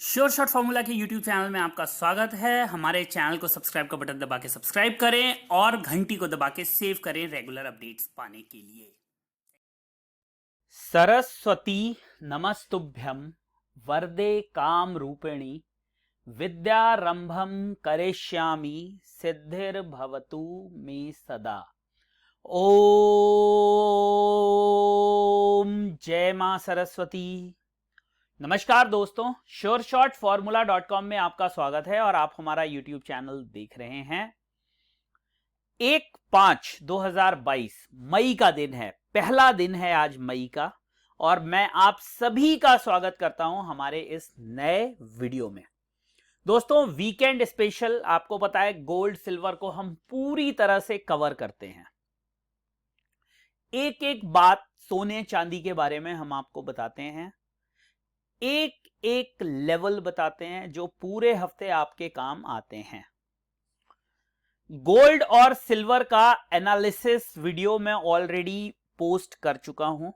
Sure shot formula के YouTube channel में आपका स्वागत है। हमारे चैनल को सब्सक्राइब का बटन दबा के सब्सक्राइब करें और घंटी को दबा के सेव करें रेगुलर अपडेट्स पाने के लिए। सरस्वती नमस्तुभ्यं वरदे काम रूपिणी विद्यारंभम करिष्यामि सिद्धिर्भवतु मे सदा। ओम जय मां सरस्वती। नमस्कार दोस्तों, sureshotformula.com में आपका स्वागत है और आप हमारा YouTube चैनल देख रहे हैं। 1/5/2022 मई का दिन है, पहला दिन है आज मई का, और मैं आप सभी का स्वागत करता हूं हमारे इस नए वीडियो में। दोस्तों, वीकेंड स्पेशल, आपको पता है गोल्ड सिल्वर को हम पूरी तरह से कवर करते हैं। एक एक बात सोने चांदी के बारे में हम आपको बताते हैं, एक एक लेवल बताते हैं जो पूरे हफ्ते आपके काम आते हैं। गोल्ड और सिल्वर का एनालिसिस वीडियो मैं ऑलरेडी पोस्ट कर चुका हूं,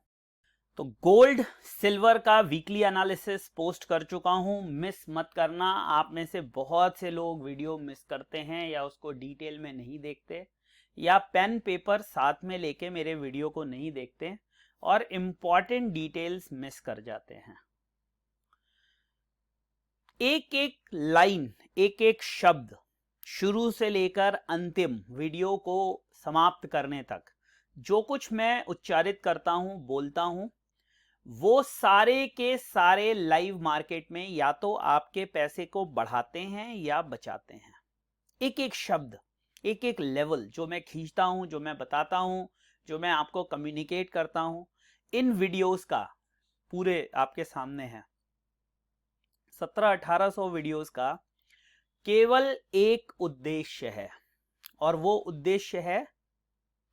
तो गोल्ड सिल्वर का वीकली एनालिसिस पोस्ट कर चुका हूं, मिस मत करना। आप में से बहुत से लोग वीडियो मिस करते हैं या उसको डिटेल में नहीं देखते या पेन पेपर साथ में लेके मेरे वीडियो को नहीं देखते और इंपॉर्टेंट डिटेल्स मिस कर जाते हैं। एक एक लाइन, एक एक शब्द शुरू से लेकर अंतिम वीडियो को समाप्त करने तक जो कुछ मैं उच्चारित करता हूं, बोलता हूं, वो सारे के सारे लाइव मार्केट में या तो आपके पैसे को बढ़ाते हैं या बचाते हैं। एक एक शब्द, एक एक लेवल जो मैं खींचता हूं, जो मैं बताता हूं, जो मैं आपको कम्युनिकेट करता हूं, इन वीडियोस का पूरे आपके सामने है। 1700-1800 वीडियोस का केवल एक उद्देश्य है, और वो उद्देश्य है,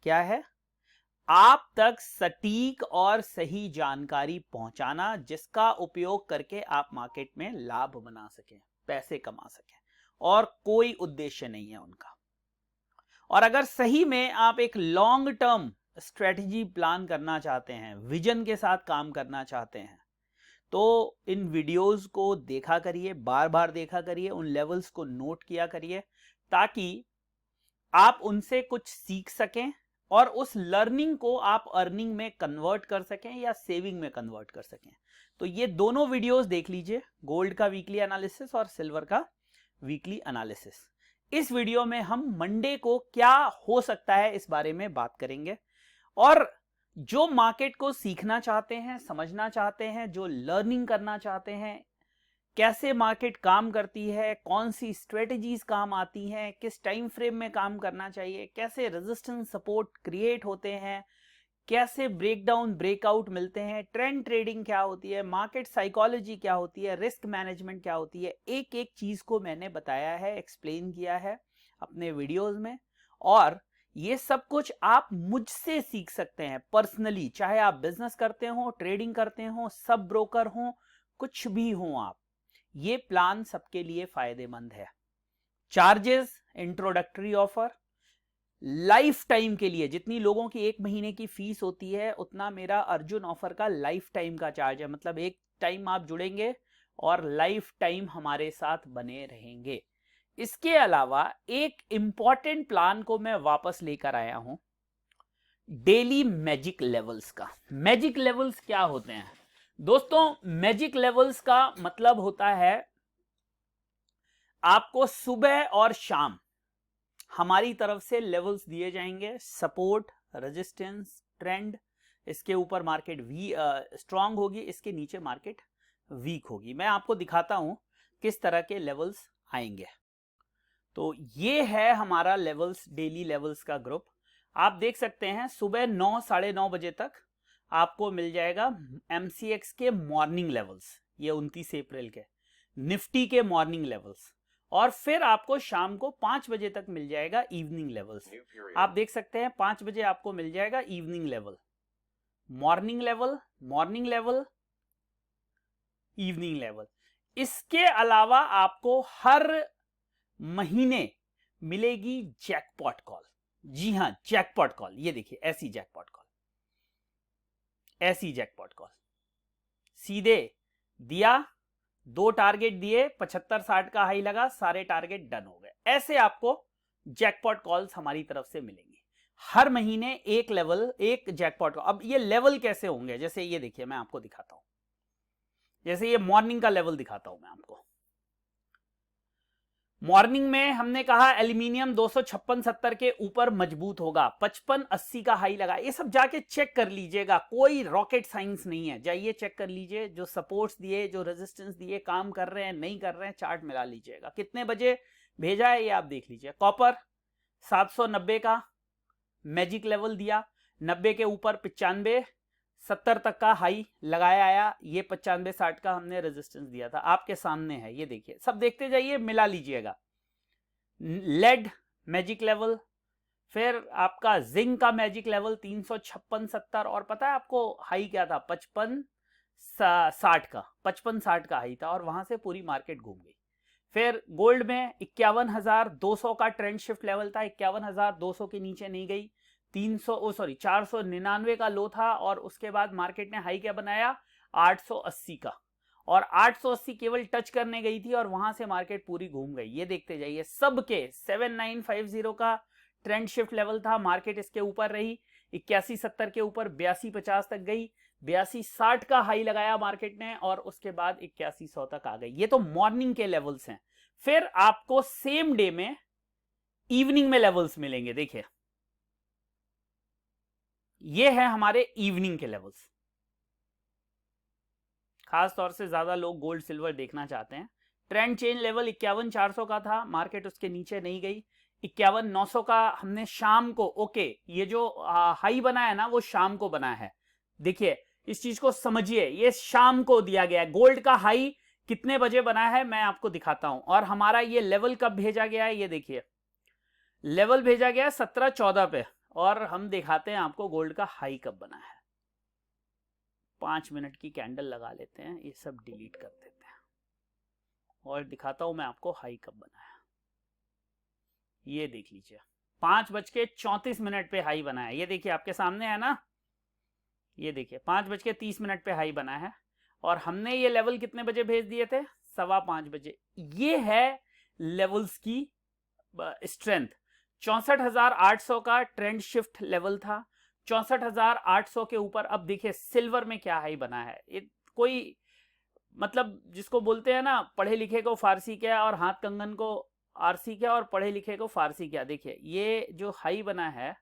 क्या है? आप तक सटीक और सही जानकारी पहुंचाना, जिसका उपयोग करके आप मार्केट में लाभ बना सकें, पैसे कमा सकें, और कोई उद्देश्य नहीं है उनका। और अगर सही में आप एक लॉन्ग टर्म स्ट्रेटजी प्लान करना चाहते हैं, विजन के साथ काम करना चाहते हैं, तो इन वीडियोस को देखा करिए, बार बार देखा करिए, उन लेवल्स को नोट किया करिए, ताकि आप उनसे कुछ सीख सकें और उस लर्निंग को आप अर्निंग में कन्वर्ट कर सकें या सेविंग में कन्वर्ट कर सकें। तो ये दोनों वीडियोस देख लीजिए, गोल्ड का वीकली एनालिसिस और सिल्वर का वीकली एनालिसिस। इस वीडियो में हम मंडे को क्या हो सकता है इस बारे में बात करेंगे, और जो मार्केट को सीखना चाहते हैं, समझना चाहते हैं, जो लर्निंग करना चाहते हैं, कैसे मार्केट काम करती है, कौन सी स्ट्रेटजीज काम आती हैं, किस टाइम फ्रेम में काम करना चाहिए, कैसे रेजिस्टेंस सपोर्ट क्रिएट होते हैं, कैसे ब्रेकडाउन ब्रेकआउट मिलते हैं, ट्रेंड ट्रेडिंग क्या होती है, मार्केट साइकोलॉजी क्या होती है, रिस्क मैनेजमेंट क्या होती है, एक एक चीज को मैंने बताया है, एक्सप्लेन किया है अपने वीडियोस में। और ये सब कुछ आप मुझसे सीख सकते हैं पर्सनली, चाहे आप बिजनेस करते हो, ट्रेडिंग करते हो, सब ब्रोकर हो, कुछ भी हो आप, ये प्लान सबके लिए फायदेमंद है। Charges, introductory offer, life time के लिए जितनी लोगों की 1 महीने की फीस होती है, उतना मेरा अर्जुन ऑफर का लाइफ टाइम का चार्ज है। मतलब एक टाइम आप जुड़ेंगे और लाइफ टाइम हमारे साथ बने रहेंगे। इसके अलावा एक इंपॉर्टेंट प्लान को मैं वापस लेकर आया हूं, डेली मैजिक लेवल्स का। मैजिक लेवल्स क्या होते हैं दोस्तों? मैजिक लेवल्स का मतलब होता है, आपको सुबह और शाम हमारी तरफ से लेवल्स दिए जाएंगे, सपोर्ट, रेजिस्टेंस, ट्रेंड। इसके ऊपर मार्केट स्ट्रांग होगी, इसके नीचे मार्केट वीक होगी। मैं आपको दिखाता हूं किस तरह के लेवल्स आएंगे। तो ये है हमारा लेवल्स, डेली लेवल्स का ग्रुप। आप देख सकते हैं सुबह 9, 9:30 बजे तक आपको मिल जाएगा MCX के मॉर्निंग लेवल्स, ये 29 अप्रैल के, निफ्टी के मॉर्निंग लेवल्स, और फिर आपको शाम को 5 बजे तक मिल जाएगा इवनिंग लेवल्स। आप देख सकते हैं 5 बजे आपको मिल जाएगा evening level, morning level, morning level, evening level. इसके अलावा आपको हर महीने मिलेगी जैकपॉट कॉल। जी हां, जैकपॉट कॉल, ये देखिए ऐसी जैकपॉट कॉल, ऐसी जैकपॉट कॉल, सीधे दिया 2 टारगेट दिए, 75-60 का हाई लगा, सारे टारगेट डन हो गए। ऐसे आपको जैकपॉट कॉल्स हमारी तरफ से मिलेंगे हर महीने, एक लेवल, एक जैकपॉट। अब ये लेवल कैसे होंगे, जैसे ये देखिए मैं आपको दिखाता हूं, जैसे ये मॉर्निंग का लेवल दिखाता हूं मैं आपको। मॉर्निंग में हमने कहा एल्यूमिनियम 256-70 के ऊपर मजबूत होगा, 55-80 का हाई लगा। ये सब जाके चेक कर लीजिएगा, कोई रॉकेट साइंस नहीं है, जाइए चेक कर लीजिए, जो सपोर्ट्स दिए, जो रेजिस्टेंस दिए, काम कर रहे हैं नहीं कर रहे हैं, चार्ट मिला लीजिएगा। कितने बजे भेजा है ये आप देख लीजिए। कॉपर 790 का मैजिक लेवल दिया, 90 के ऊपर 95, 70 तक का हाई लगाया आया, ये 95-60 का हमने रेजिस्टेंस दिया था, आपके सामने है, ये देखिए, सब देखते जाइए, मिला लीजिएगा। लेड मैजिक लेवल, फिर आपका जिंक का मैजिक लेवल 356-70, और पता है आपको हाई क्या था, 55-60 का, 55-60 का हाई था, और वहां से पूरी मार्केट घूम गई। फिर गोल्ड में 51,200 का ट्रेंड शिफ्ट लेवल था, 51,200 के नीचे नहीं गई, 499 का लो था, और उसके बाद मार्केट ने हाई क्या बनाया, 880 का, और 880 केवल टच करने गई थी, और वहां से मार्केट पूरी घूम गई। ये देखते जाइए, सबके 7950 का ट्रेंड शिफ्ट लेवल था, मार्केट इसके ऊपर रही, 8170 के ऊपर 8250 तक गई, 8260 का हाई लगाया मार्केट ने, और उसके बाद 8100 तक आ गई। ये तो मॉर्निंग के लेवल्स हैं। फिर आपको सेम डे में इवनिंग में लेवल्स मिलेंगे। देखिए ये है हमारे इवनिंग के लेवल्स। खास तौर से ज्यादा लोग गोल्ड सिल्वर देखना चाहते हैं। ट्रेंड चेंज लेवल 51,400 का था, मार्केट उसके नीचे नहीं गई, 51,900 का हमने शाम को, ओके, ये जो हाई बना है ना वो शाम को बना है। देखिए इस चीज को समझिए, ये शाम को दिया गया है। गोल्ड का हाई कितने बजे बना है मैं आपको दिखाता हूं, और हमारा ये लेवल कब भेजा गया है, ये देखिए लेवल भेजा गया है 17-14 पे, और हम दिखाते हैं आपको गोल्ड का हाई कब बना है। 5 मिनट की कैंडल लगा लेते हैं, ये सब डिलीट कर देते हैं, और दिखाता हूं मैं आपको हाई कब बना है। ये देख लीजिए 5:34 पे हाई बना है, ये देखिए आपके सामने है ना, ये देखिए 5:30 पे हाई बना है, और हमने ये लेवल कितने बजे भेज दिए थे, 5:15 बजे। ये है लेवल्स की स्ट्रेंथ। 64,800 का ट्रेंड शिफ्ट लेवल था, 64,800 के ऊपर। अब देखिए सिल्वर में क्या हाई बना है, ये कोई मतलब जिसको बोलते हैं ना, पढ़े लिखे को फारसी क्या और हाथ कंगन को आरसी क्या, और पढ़े लिखे को फारसी क्या। देखिए ये जो हाई बना है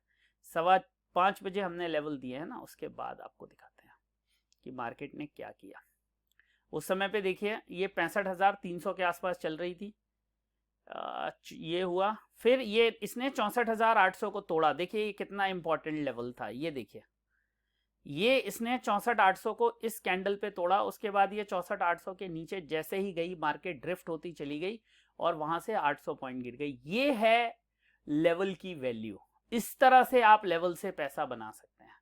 5:15 बजे हमने लेवल दिए हैं ना, उसके बाद आपको दिखाते हैं कि मार्केट ने क्या किया। उस समय पे देखिए ये 65,300 के आसपास चल रही थी, ये हुआ, फिर ये इसने 64,800 को तोड़ा। देखिए ये कितना इंपॉर्टेंट लेवल था, ये देखिए ये इसने 64,800 को इस कैंडल पे तोड़ा, उसके बाद ये 64,800 के नीचे जैसे ही गई मार्केट ड्रिफ्ट होती चली गई, और वहां से 800 पॉइंट गिर गई। ये है लेवल की वैल्यू। इस तरह से आप लेवल से पैसा बना सकते हैं।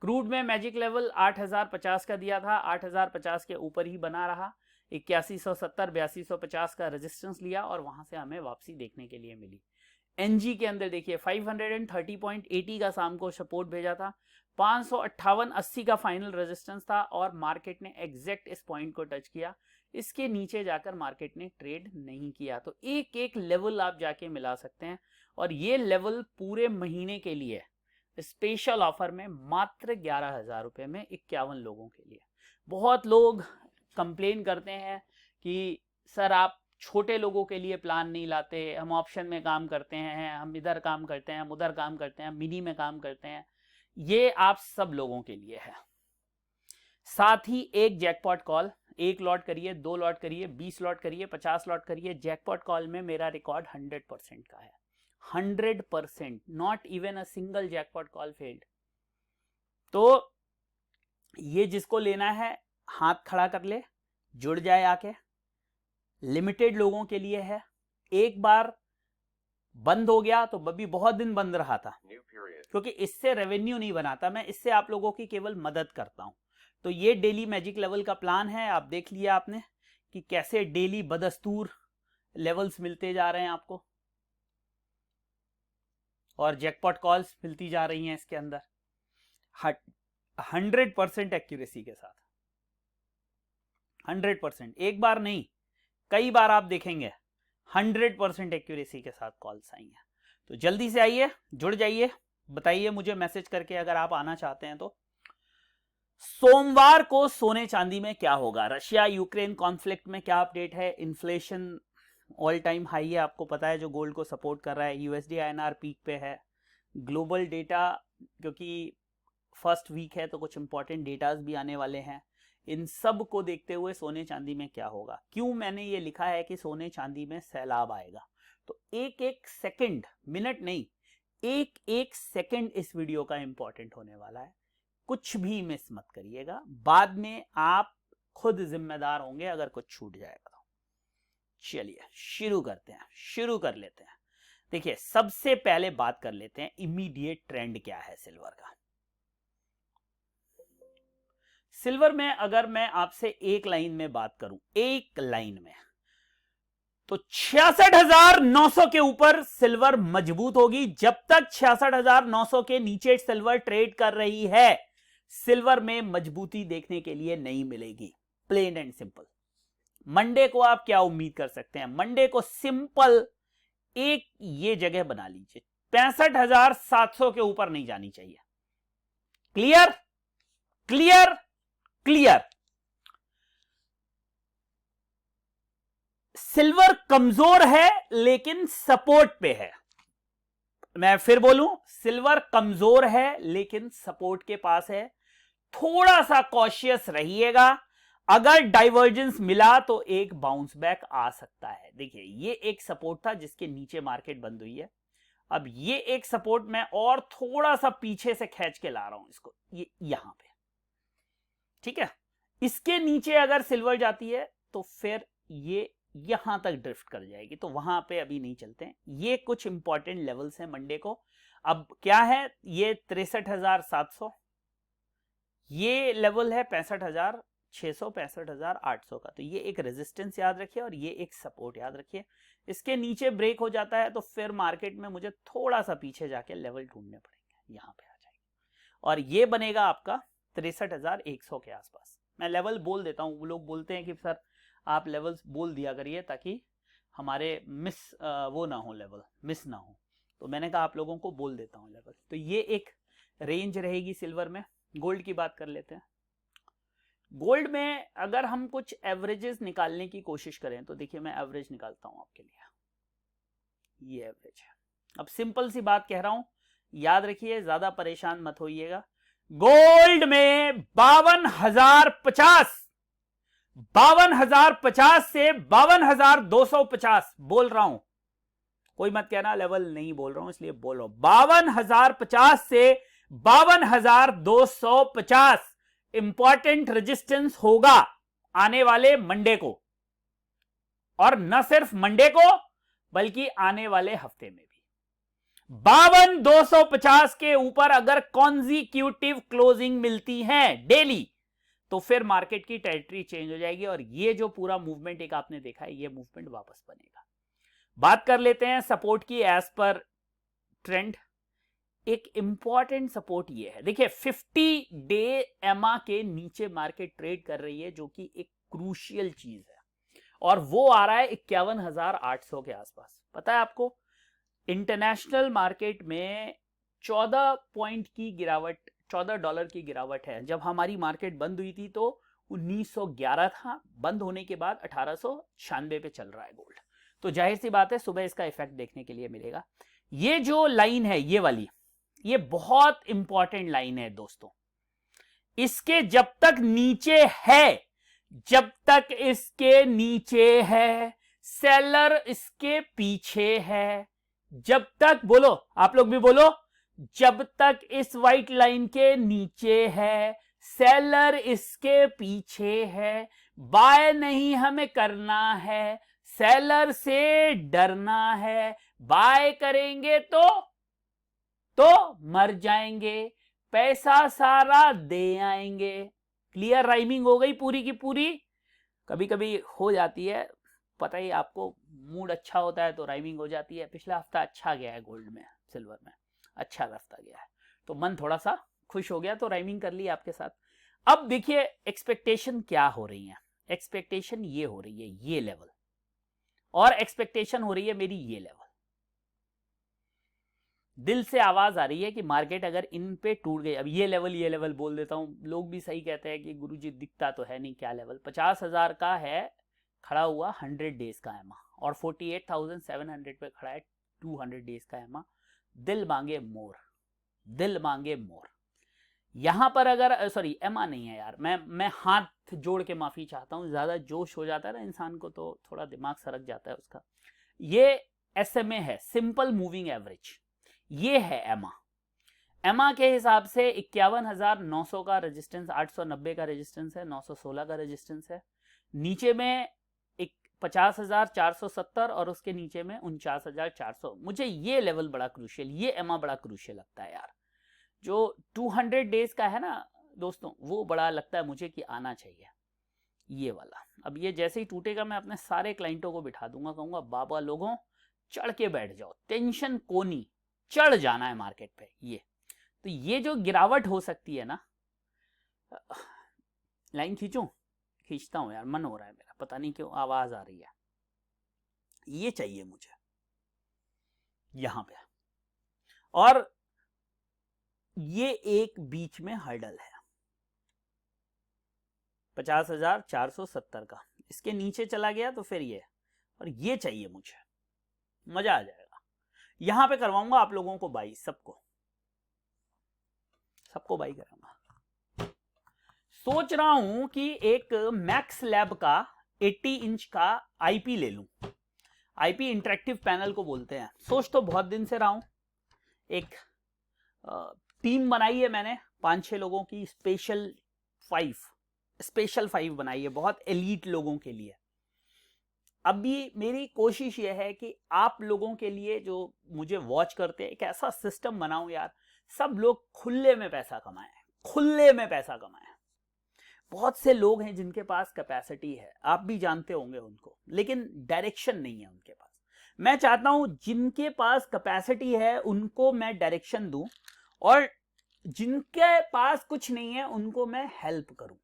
क्रूड में मैजिक लेवल 8,050 का दिया था, 8,050 के ऊपर ही बना रहा, 8170 8250 का रेजिस्टेंस लिया, और वहां से हमें वापसी देखने के लिए मिली। एनजी के अंदर देखिए 530.80 का शाम को सपोर्ट भेजा था, 558.80 का फाइनल रेजिस्टेंस था, और मार्केट ने एग्जैक्ट इस पॉइंट को टच किया। इसके नीचे जाकर मार्केट ने ट्रेड नहीं किया। तो एक एक लेवल आप जाके मिला सकते हैं, और ये लेवल पूरे महीने के लिए स्पेशल ऑफर में मात्र 11,000 रुपए में 51 लोगों के लिए। बहुत लोग कंप्लेन करते हैं कि सर आप छोटे लोगों के लिए प्लान नहीं लाते, हम ऑप्शन में काम करते हैं, हम इधर काम करते हैं, हम उधर काम करते हैं, मिनी में काम करते हैं। ये आप सब लोगों के लिए है। साथ ही एक जैकपॉट कॉल, 1 लॉट करिए, 2 लॉट करिए, 20 लॉट करिए, 50 लॉट करिए, जैकपॉट कॉल में मेरा रिकॉर्ड 100% का है। 100%, not even a single jackpot call failed. तो ये जिसको लेना है हाथ खड़ा कर ले, जुड़ जाए आके। लिमिटेड लोगों के लिए है, एक बार बंद हो गया तो अभी बहुत दिन बंद रहा था, क्योंकि इससे रेवेन्यू नहीं बनाता मैं, इससे आप लोगों की केवल मदद करता हूं। तो ये डेली मैजिक लेवल का प्लान है, आप देख लिया आपने कि कैसे डेली बदस्तूर लेवल्स मिलते जा रहे हैं आपको, और जैकपॉट कॉल्स मिलती जा रही हैं इसके अंदर 100% एक्यूरेसी के साथ। 100%, एक बार नहीं कई बार आप देखेंगे 100% एक्यूरेसी के साथ कॉल्स आई हैं। तो जल्दी से आइए, जुड़ जाइए, बताइए मुझे मैसेज करके अगर आप आना चाहते हैं तो। सोमवार को सोने चांदी में क्या होगा? रशिया यूक्रेन कॉन्फ्लिक्ट में क्या अपडेट है? इन्फ्लेशन ऑल टाइम हाई है, आपको पता है, जो गोल्ड को सपोर्ट कर रहा है। यूएसडी आईएनआर पीक पे है। ग्लोबल डेटा, क्योंकि फर्स्ट वीक है तो कुछ इंपॉर्टेंट डेटाज भी आने वाले हैं। इन सब को देखते हुए सोने चांदी में क्या होगा? क्यों मैंने ये लिखा है कि सोने चांदी में सैलाब आएगा? तो एक एक सेकंड, मिनट नहीं, एक एक सेकंड इस वीडियो का इंपॉर्टेंट होने वाला है। कुछ भी मिस मत करिएगा, बाद में आप खुद जिम्मेदार होंगे अगर कुछ छूट जाएगा तो। चलिए शुरू करते हैं, शुरू कर लेते हैं। देखिए सबसे पहले बात कर लेते हैं इमीडिएट ट्रेंड क्या है सिल्वर का। सिल्वर में अगर मैं आपसे एक लाइन में बात करूं, एक लाइन में, तो 66,900 के ऊपर सिल्वर मजबूत होगी। जब तक 66,900 के नीचे सिल्वर ट्रेड कर रही है, सिल्वर में मजबूती देखने के लिए नहीं मिलेगी। Plane and simple. मंडे को आप क्या उम्मीद कर सकते हैं? मंडे को सिंपल एक ये जगह बना लीजिए, 65,700 के ऊपर नहीं जानी चाहिए। Clear clear clear. सिल्वर कमजोर है लेकिन सपोर्ट पे है। मैं फिर बोलूं, सिल्वर कमजोर है लेकिन सपोर्ट के पास है। थोड़ा सा कॉशियस रहिएगा। अगर डाइवर्जेंस मिला तो एक बाउंस बैक आ सकता है। देखिए ये एक सपोर्ट था जिसके नीचे मार्केट बंद हुई है। अब ये एक सपोर्ट मैं और थोड़ा सा पीछे से खींच के ला रहा हूं इसको, ये यहां पे, ठीक है। इसके नीचे अगर सिल्वर जाती है तो फिर ये यहां तक ड्रिफ्ट कर जाएगी, तो वहां पे अभी नहीं चलते हैं। ये कुछ इंपॉर्टेंट लेवल्स हैं मंडे को। अब क्या है, ये 63,700 ये लेवल है, 65,600 65,800 का। तो ये एक रेजिस्टेंस याद रखिए और ये एक सपोर्ट याद रखिए। इसके नीचे ब्रेक हो जाता है तो फिर मार्केट में मुझे थोड़ा सा पीछे जाके लेवल ढूंढने पड़ेंगे, यहां पे आ जाएंगे और ये बनेगा आपका 63,100 के आसपास। मैं लेवल बोल देता हूं, वो लोग बोलते हैं कि सर आप लेवल्स बोल दिया करिए ताकि हमारे वो ना हो, लेवल मिस ना हो, तो मैंने कहा आप लोगों को बोल देता हूं लेवल। तो ये एक रेंज रहेगी सिल्वर में। गोल्ड की बात कर लेते हैं। गोल्ड में अगर हम कुछ एवरेजेस निकालने की कोशिश करें तो देखिए मैं एवरेज निकालता हूं आपके लिए। ये एवरेज है। अब सिंपल सी बात कह रहा हूं, याद रखिए, ज्यादा परेशान मत होइएगा। गोल्ड में 52,050 से 52,250 बोल रहा हूं, कोई मत कहना लेवल नहीं बोल रहा हूं, इसलिए बोल रहा हूं। 52,050 से 52,250 इंपॉर्टेंट रेजिस्टेंस होगा आने वाले मंडे को, और न सिर्फ मंडे को बल्कि आने वाले हफ्ते में भी। 52,250 के ऊपर अगर कॉन्जिक्यूटिव क्लोजिंग मिलती है डेली तो फिर मार्केट की टेरिटरी चेंज हो जाएगी और ये जो पूरा मूवमेंट एक आपने देखा है, ये मूवमेंट वापस बनेगा। बात कर लेते हैं सपोर्ट की एज पर ट्रेंड। एक इंपॉर्टेंट सपोर्ट ये है, देखिए 50 डे एमा के नीचे मार्केट ट्रेड कर रही है, जो कि एक क्रूशियल चीज है, और वो आ रहा है 51,800 के आसपास। पता है आपको, इंटरनेशनल मार्केट में 14 पॉइंट की गिरावट, $14 की गिरावट है। जब हमारी मार्केट बंद हुई थी तो 1911 था, बंद होने के बाद 1896 पे चल रहा है गोल्ड। तो जाहिर सी बात है सुबह इसका इफेक्ट देखने के लिए मिलेगा। ये जो लाइन है, ये वाली, ये बहुत इंपॉर्टेंट लाइन है दोस्तों। इसके जब तक नीचे है, जब तक इसके नीचे है, सेलर इसके पीछे है, जब तक, बोलो आप लोग भी बोलो, जब तक इस वाइट लाइन के नीचे है, सेलर इसके पीछे है, बाय नहीं हमें करना है, सेलर से डरना है। बाय करेंगे तो मर जाएंगे, पैसा सारा दे आएंगे। क्लियर राइमिंग हो गई पूरी की पूरी? कभी कभी हो जाती है, पता ही आपको, मूड अच्छा होता है तो राइमिंग हो जाती है। पिछला हफ्ता अच्छा गया है गोल्ड में, सिल्वर में अच्छा हफ्ता गया है, तो मन थोड़ा सा खुश हो गया तो राइमिंग कर ली आपके साथ। अब देखिए एक्सपेक्टेशन क्या हो रही है। एक्सपेक्टेशन ये हो रही है ये लेवल, और एक्सपेक्टेशन हो रही है मेरी ये लेवल। दिल से आवाज आ रही है कि मार्केट अगर इन पे टूट गई, अब ये लेवल बोल देता हूं, लोग भी सही कहते हैं कि गुरुजी दिखता तो है नहीं क्या लेवल, 50,000 का है खड़ा हुआ 100 डेज का एमा, और 48,700 पे खड़ा है 200 डेज का एमा। दिल मांगे मोर, दिल मांगे मोर। यहां पर अगर सॉरी एमा नहीं है यार, मैं हाथ जोड़ के माफी चाहता हूं, ज्यादा जोश हो जाता है ना इंसान को तो थोड़ा दिमाग सरक जाता है उसका। ये SMA है, सिंपल मूविंग एवरेज, ये है एमा। एमा के हिसाब से 51,900 का रेजिस्टेंस, 890 का रेजिस्टेंस है, 916 का रेजिस्टेंस है, नीचे में 50,470 और उसके नीचे में 49,400। मुझे ये लेवल बड़ा क्रूशियल, ये एमा बड़ा क्रूशियल लगता है यार। जो 200 डेज का है ना दोस्तों, वो बड़ा लगता है मुझे कि आना चाहिए ये वाला। अब ये जैसे ही टूटेगा मैं अपने सारे क्लाइंटों को बिठा दूंगा, कहूंगा बाबा लोगों चढ़ के बैठ जाओ, टेंशन कोनी, चढ़ जाना है मार्केट पे। ये तो ये जो गिरावट हो सकती है ना, लाइन खींचूं, खींचता हूं यार, मन हो रहा है मेरा, पता नहीं क्यों आवाज आ रही है, ये चाहिए मुझे यहां पे, और ये एक बीच में हर्डल है 50,470 का, इसके नीचे चला गया तो फिर ये, और ये चाहिए मुझे, मजा आ जाएगा। यहां पे करवाऊंगा आप लोगों को बाई, सबको बाई करूंगा। सोच रहा हूं कि एक मैक्स लैब का 80 इंच का आईपी ले लूं, आईपी इंटरेक्टिव पैनल को बोलते हैं। सोच तो बहुत दिन से रहा हूं, एक टीम बनाई है मैंने 5-6 लोगों की, स्पेशल 5 बनाई है, बहुत एलीट लोगों के लिए। अभी मेरी कोशिश यह है कि आप लोगों के लिए जो मुझे वॉच करते हैं, एक ऐसा सिस्टम बनाऊं यार, सब लोग खुले में पैसा कमाएं, खुले में पैसा कमाएं। बहुत से लोग हैं जिनके पास कैपेसिटी है, आप भी जानते होंगे उनको, लेकिन डायरेक्शन नहीं है उनके पास। मैं चाहता हूं जिनके पास कैपेसिटी है उनको मैं डायरेक्शन दूं, और जिनके पास कुछ नहीं है उनको मैं हेल्प करूं।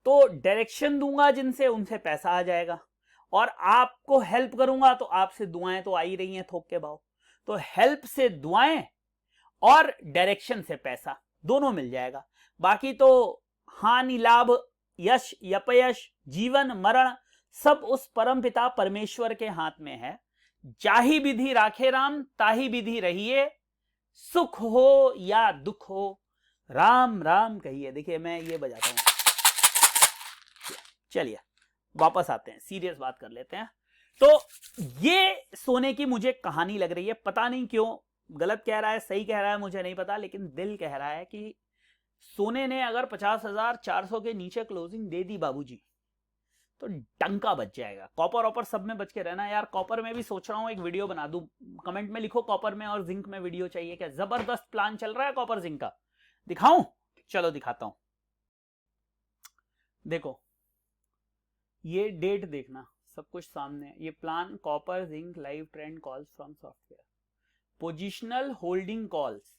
तो डायरेक्शन दूंगा जिनसे, उनसे पैसा आ जाएगा, और आपको हेल्प करूंगा तो आपसे दुआएं तो आ ही रही हैं थोक के भाव, तो हेल्प से दुआएं और डायरेक्शन से पैसा दोनों मिल जाएगा। बाकी तो हानि लाभ, यश अपयश, जीवन मरण सब उस परमपिता परमेश्वर के हाथ में है। जाहि विधि राखे राम, ताहि विधि रहिए, सुख हो या दुख हो राम राम कहिए। देखिए मैं ये बजाता हूं, चलिए वापस आते हैं, सीरियस बात कर लेते हैं। तो ये सोने की मुझे कहानी लग रही है, पता नहीं क्यों, गलत कह रहा है सही कह रहा है मुझे नहीं पता, लेकिन दिल कह रहा है कि सोने ने अगर 50,400 के नीचे क्लोजिंग दे दी बाबूजी, तो डंका बच जाएगा। कॉपर ऑपर सब में बच के रहना यार। कॉपर में भी सोच रहा हूं एक वीडियो बना दूं, कमेंट में लिखो कॉपर में और जिंक में वीडियो चाहिए क्या, जबरदस्त प्लान चल रहा है कॉपर जिंक का। दिखाऊं, चलो दिखाता हूं। देखो ये डेट देखना, सब कुछ सामने है। ये plan copper zinc live trend calls from software, positional holding calls,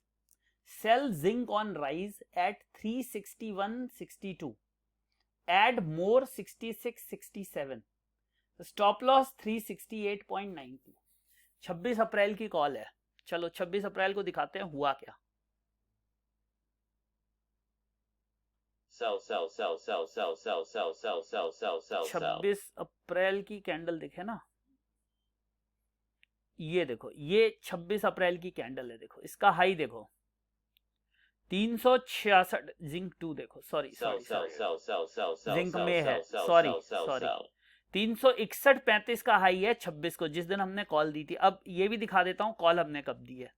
sell zinc on rise at 361.62, add more 66.67, stop loss 368.90। 26 अप्रैल की कॉल है। चलो 26 अप्रैल को दिखाते हैं हुआ क्या। sell 26 अप्रैल की कैंडल दिखे ना, ये देखो, ये 26 अप्रैल की कैंडल है। देखो इसका हाई देखो 366, जिंक 2 देखो, सॉरी जिंक में है, सॉरी 361.35 का हाई है 26 को, जिस दिन हमने कॉल दी थी। अब ये भी दिखा देता हूं कॉल हमने कब दी है।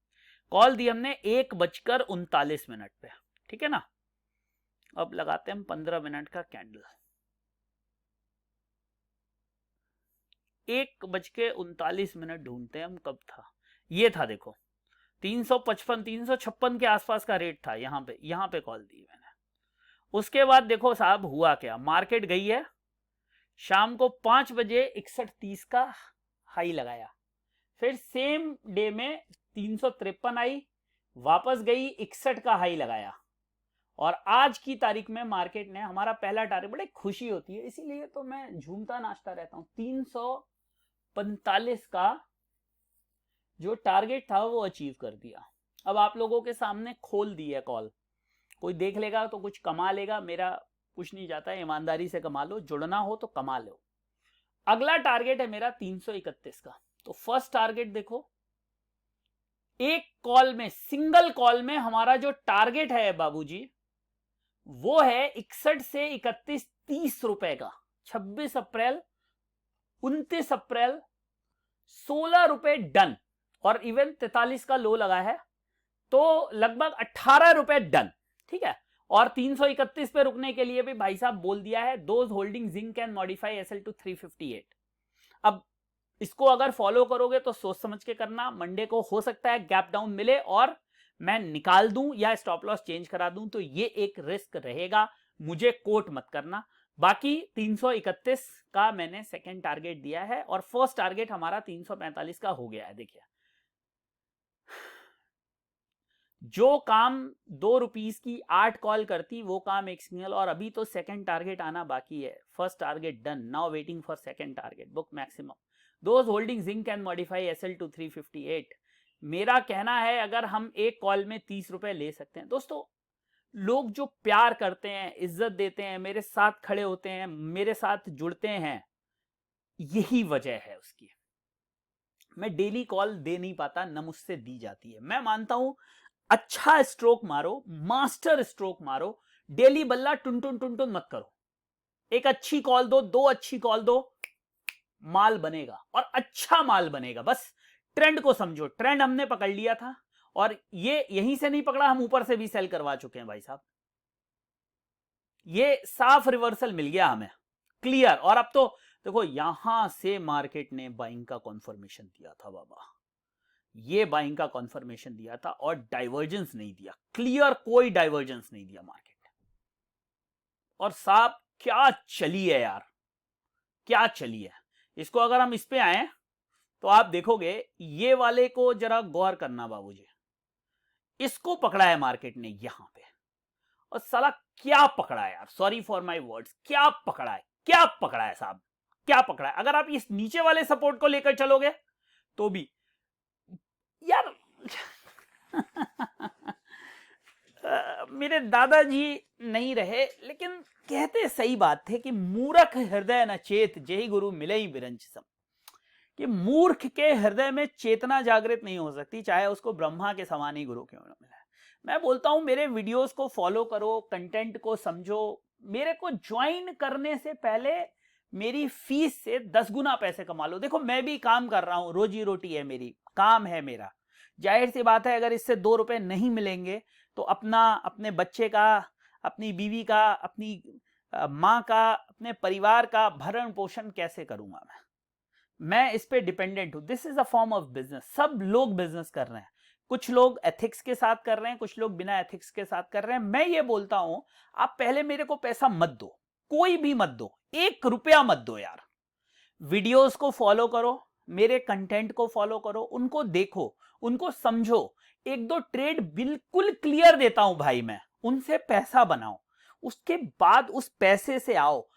कॉल दी हमने 1:39 पे, ठीक है ना। अब लगाते हैं हम 15 मिनट का कैंडल। 1:39 ढूंढते हैं हम, कब था ये, था देखो 355 356 के आसपास का रेट था, यहां पे कॉल दी मैंने। उसके बाद देखो साहब हुआ क्या, मार्केट गई है शाम को 5 बजे 61.30 का हाई लगाया, फिर सेम डे में 353 आई, वापस गई 61 का हाई लगाया, और आज की तारीख में मार्केट ने हमारा पहला टारगेट, बड़े खुशी होती है, इसीलिए तो मैं झूमता नाचता रहता हूं, 345 का जो टारगेट था वो अचीव कर दिया। अब आप लोगों के सामने खोल दी है कॉल, कोई देख लेगा तो कुछ कमा लेगा, मेरा कुछ नहीं जाता है, ईमानदारी से कमा लो, जुड़ना हो तो कमा लो। अगला टारगेट है मेरा 331 का। तो फर्स्ट टारगेट देखो, एक कॉल में, सिंगल कॉल में हमारा जो टारगेट है बाबूजी वो है 61 से 31 30 रुपए का। 26 अप्रैल, 29 अप्रैल 16 रुपए डन, और इवन 43 का लो लगा है तो लगभग 18 रुपए डन, ठीक है। और 331 पे रुकने के लिए भी भाई साहब बोल दिया है, those holding zinc can modify SL to 358। अब इसको अगर फॉलो करोगे तो सोच समझ के करना, मंडे को हो सकता है गैप डाउन मिले और मैं निकाल दूं या स्टॉप लॉस चेंज करा दूं, तो ये एक रिस्क रहेगा, मुझे कोट मत करना। बाकी 331 का मैंने सेकंड टारगेट दिया है और फर्स्ट टारगेट हमारा 345 का हो गया है। देखिए जो काम 2 रुपीस की 8 कॉल करती वो काम एक सिंगल, और अभी तो सेकंड टारगेट आना बाकी है। First target done, now waiting for second target, book maximum. Those holding zinc can modify SL to 358। मेरा कहना है अगर हम एक कॉल में 30 रुपए ले सकते हैं दोस्तों, लोग जो प्यार करते हैं, इज्जत देते हैं, मेरे साथ खड़े होते हैं, मेरे साथ जुड़ते हैं, यही वजह है उसकी। मैं डेली कॉल दे नहीं पाता, न मुझसे दी जाती है। मैं मानता हूं अच्छा स्ट्रोक मारो, मास्टर स्ट्रोक मारो, डेली बल्ला टुन टुन टुन टुन मत करो। एक अच्छी कॉल दो, 2 अच्छी कॉल दो, माल बनेगा और अच्छा माल बनेगा। बस ट्रेंड को समझो, ट्रेंड हमने पकड़ लिया था और ये यहीं से नहीं पकड़ा, हम ऊपर से भी सेल करवा चुके हैं भाई साहब। ये साफ रिवर्सल मिल गया हमें, क्लियर। और अब तो देखो यहां से मार्केट ने बाइंग का कॉन्फर्मेशन दिया था बाबा, ये बाइंग का कॉन्फर्मेशन दिया था और डाइवर्जेंस नहीं दिया, क्लियर कोई डाइवर्जेंस नहीं दिया मार्केट ने। और साहब क्या चली है यार, क्या चली है। इसको अगर हम इस पे आए तो आप देखोगे, ये वाले को जरा गौर करना बाबूजी, इसको पकड़ा है मार्केट ने यहां पे, और साला क्या पकड़ा है यार, सॉरी फॉर माय वर्ड्स, क्या पकड़ा है, क्या पकड़ा है साहब, क्या पकड़ा है। अगर आप इस नीचे वाले सपोर्ट को लेकर चलोगे तो भी यार मेरे दादाजी नहीं रहे लेकिन कहते सही बात थे कि मूर्ख हृदय न चेत, जेहि गुरु मिले ही बिरंच सम। कि मूर्ख के हृदय में चेतना जागृत नहीं हो सकती, चाहे उसको ब्रह्मा के समान ही गुरु क्यों न मिले। मैं बोलता हूं मेरे वीडियोस को फॉलो करो, कंटेंट को समझो, मेरे को ज्वाइन करने से पहले मेरी फीस से 10 गुना पैसे कमा लो। देखो मैं भी काम कर रहा हूं, रोजी रोटी है मेरी, काम है मेरा, जाहिर सी बात है अगर इससे 2 रुपए नहीं मिलेंगे तो अपना, अपने बच्चे का, अपनी बीवी का, अपनी माँ का, अपने परिवार का भरण पोषण कैसे करूंगा मैं इस पे डिपेंडेंट हूं। This is a form of business, सब लोग बिजनेस कर रहे हैं, कुछ लोग एथिक्स के साथ कर रहे हैं, कुछ लोग बिना एथिक्स के साथ कर रहे हैं। मैं ये बोलता हूं आप पहले मेरे को पैसा मत दो, कोई भी मत दो, 1 रुपया मत दो यार। वीडियोस को फॉलो करो, मेरे कंटेंट को फॉलो करो, उनको देखो, उनको समझो, 1-2 ट्रेड बिल्कुल क्लियर देता हूं भाई मैं, उनसे पैसा बनाओ, उसके बाद उस पैसे से आओ,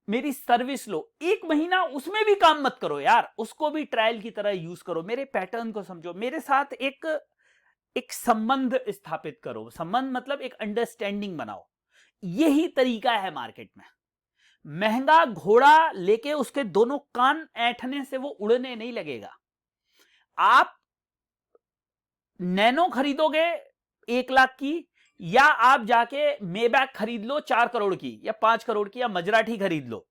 मेरी सर्विस लो। 1 महीना उसमें भी काम मत करो यार, उसको भी ट्रायल की तरह यूज करो, मेरे पैटर्न को समझो, मेरे साथ एक संबंध स्थापित करो। संबंध मतलब एक अंडरस्टैंडिंग बनाओ। यही तरीका है मार्केट में। महंगा घोड़ा लेके उसके दोनों कान ऐंठने से वो उड़ने नहीं लगेगा। आप नैनो खरीदोगे 1 लाख की, या आप जाके मेबैक खरीद लो 4 करोड़ की या 5 करोड़ की, या मजराठी खरीद लो,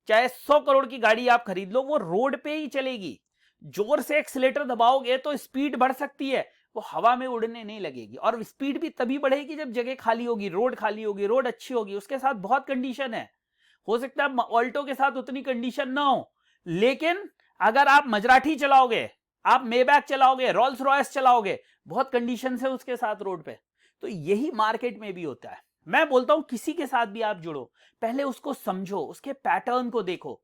चाहे 100 करोड़ की गाड़ी आप खरीद लो, वो रोड पे ही चलेगी। जोर से एक्सीलेटर दबाओगे तो स्पीड बढ़ सकती है, वो हवा में उड़ने नहीं लगेगी। और स्पीड भी तभी बढ़ेगी जब जगह खाली होगी, रोड खाली होगी, रोड अच्छी होगी। उसके साथ बहुत कंडीशन है, हो सकता है ऑल्टो के साथ उतनी कंडीशन ना हो, लेकिन अगर आप मजराठी चलाओगे, आप मेबैक चलाओगे, रोल्स रॉयस चलाओगे, बहुत कंडीशन है उसके साथ रोड पे। तो यही मार्केट में भी होता है। मैं बोलता हूं किसी के साथ भी आप जुड़ो, पहले उसको समझो, उसके पैटर्न को देखो,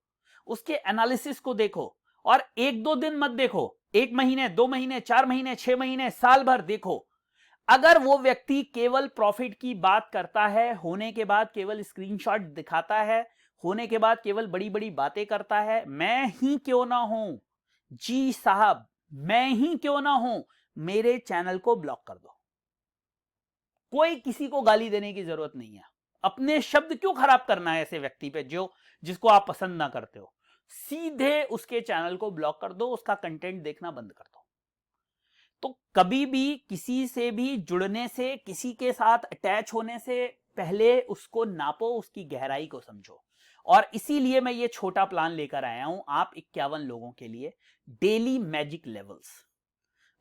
उसके एनालिसिस को देखो, और 1-2 दिन मत देखो, 1 महीने, 2 महीने, 4 महीने, 6 महीने, साल भर देखो। अगर वो व्यक्ति केवल प्रॉफिट की बात करता है, होने के बाद केवल स्क्रीनशॉट दिखाता है, होने के बाद केवल बड़ी बड़ी बातें करता है, मैं ही क्यों ना हूं, जी साहब मैं ही क्यों ना हूं, मेरे चैनल को ब्लॉक कर दो। कोई किसी को गाली देने की जरूरत नहीं है। अपने शब्द क्यों खराब करना है ऐसे व्यक्ति पे जो जिसको आप पसंद ना करते हो। सीधे उसके चैनल को ब्लॉक कर दो, उसका कंटेंट देखना बंद कर दो। तो कभी भी किसी से भी जुड़ने से, किसी के साथ अटैच होने से पहले उसको नापो, उसकी गहराई को समझो। और इसीलिए मैं ये छोटा प्लान लेकर आया हूं आप 51 लोगों के लिए, डेली मैजिक लेवल्स।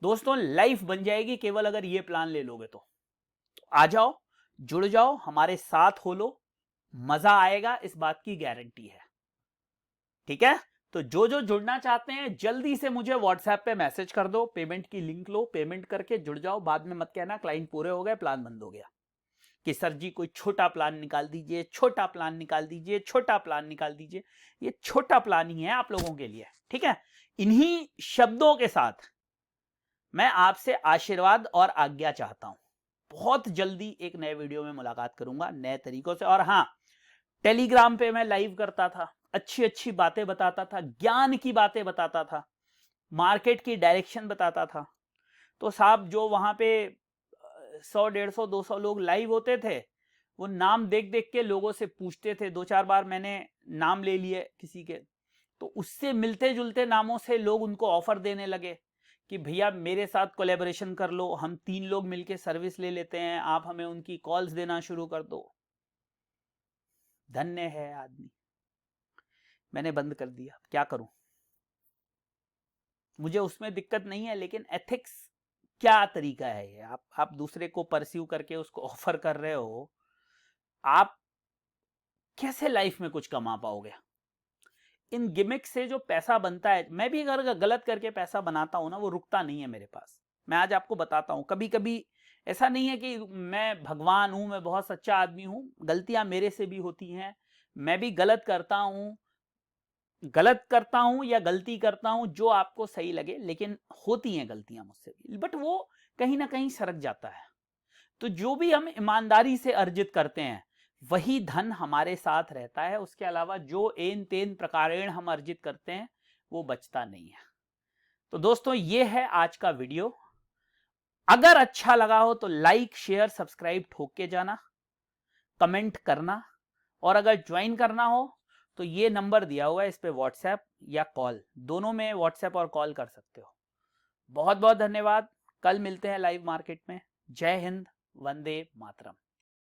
दोस्तों लाइफ बन जाएगी केवल अगर ये प्लान ले लोगे तो आ जाओ, जुड़ जाओ, हमारे साथ हो लो, मजा आएगा, इस बात की गारंटी है। ठीक है, तो जो जो जुड़ना चाहते हैं जल्दी से मुझे व्हाट्सएप पे मैसेज कर दो, पेमेंट की लिंक लो, पेमेंट करके जुड़ जाओ। बाद में मत कहना क्लाइंट पूरे हो गए प्लान बंद हो गया, कि सर जी कोई छोटा प्लान निकाल दीजिए, छोटा प्लान निकाल दीजिए, छोटा प्लान निकाल दीजिए। ये छोटा प्लान ही है आप लोगों के लिए। ठीक है, इन्हीं शब्दों के साथ मैं आपसे आशीर्वाद और आज्ञा चाहता हूं। बहुत जल्दी एक नए वीडियो में मुलाकात करूंगा नए तरीकों से। और हां, टेलीग्राम पे मैं लाइव करता था, अच्छी अच्छी बातें बताता था, ज्ञान की बातें बताता था, मार्केट की डायरेक्शन बताता था। तो साहब जो वहां पे 100 150 200 लोग लाइव होते थे, वो नाम देख देख के लोगों से पूछते थे। 2-4 बार मैंने नाम ले लिए किसी के, तो उससे मिलते जुलते नामों से लोग उनको ऑफर देने लगे कि भैया मेरे साथ कोलैबोरेशन कर लो, हम 3 लोग मिलके सर्विस ले लेते हैं, आप हमें उनकी कॉल्स देना शुरू कर दो। धन्य है आदमी। मैंने बंद कर दिया, क्या करूं, मुझे उसमें दिक्कत नहीं है, लेकिन एथिक्स क्या तरीका है ये? आप दूसरे को परस्यू करके उसको ऑफर कर रहे हो, आप कैसे लाइफ में कुछ कमा पाओगे? इन गिमिक से जो पैसा बनता है, मैं भी अगर गलत करके पैसा बनाता हूं ना, वो रुकता नहीं है मेरे पास। मैं आज आपको बताता हूं, कभी कभी ऐसा नहीं है कि मैं भगवान हूं, मैं बहुत सच्चा आदमी हूं, गलतियां मेरे से भी होती हैं, मैं भी गलत करता हूं या गलती करता हूं जो आपको सही लगे, लेकिन होती हैं गलतियां मुझसे भी, बट वो कहीं ना कहीं सरक जाता है। तो जो भी हम ईमानदारी से अर्जित करते हैं वही धन हमारे साथ रहता है, उसके अलावा जो एन तेन प्रकारेण हम अर्जित करते हैं वो बचता नहीं है। तो दोस्तों ये है आज का वीडियो। अगर अच्छा लगा हो तो लाइक शेयर सब्सक्राइब ठोक के जाना, कमेंट करना, और अगर ज्वाइन करना हो तो ये नंबर दिया हुआ है, इस पे व्हाट्सएप या कॉल, दोनों में व्हाट्सएप और कॉल कर सकते हो। बहुत बहुत धन्यवाद। कल मिलते हैं लाइव मार्केट में। जय हिंद, वंदे मातरम।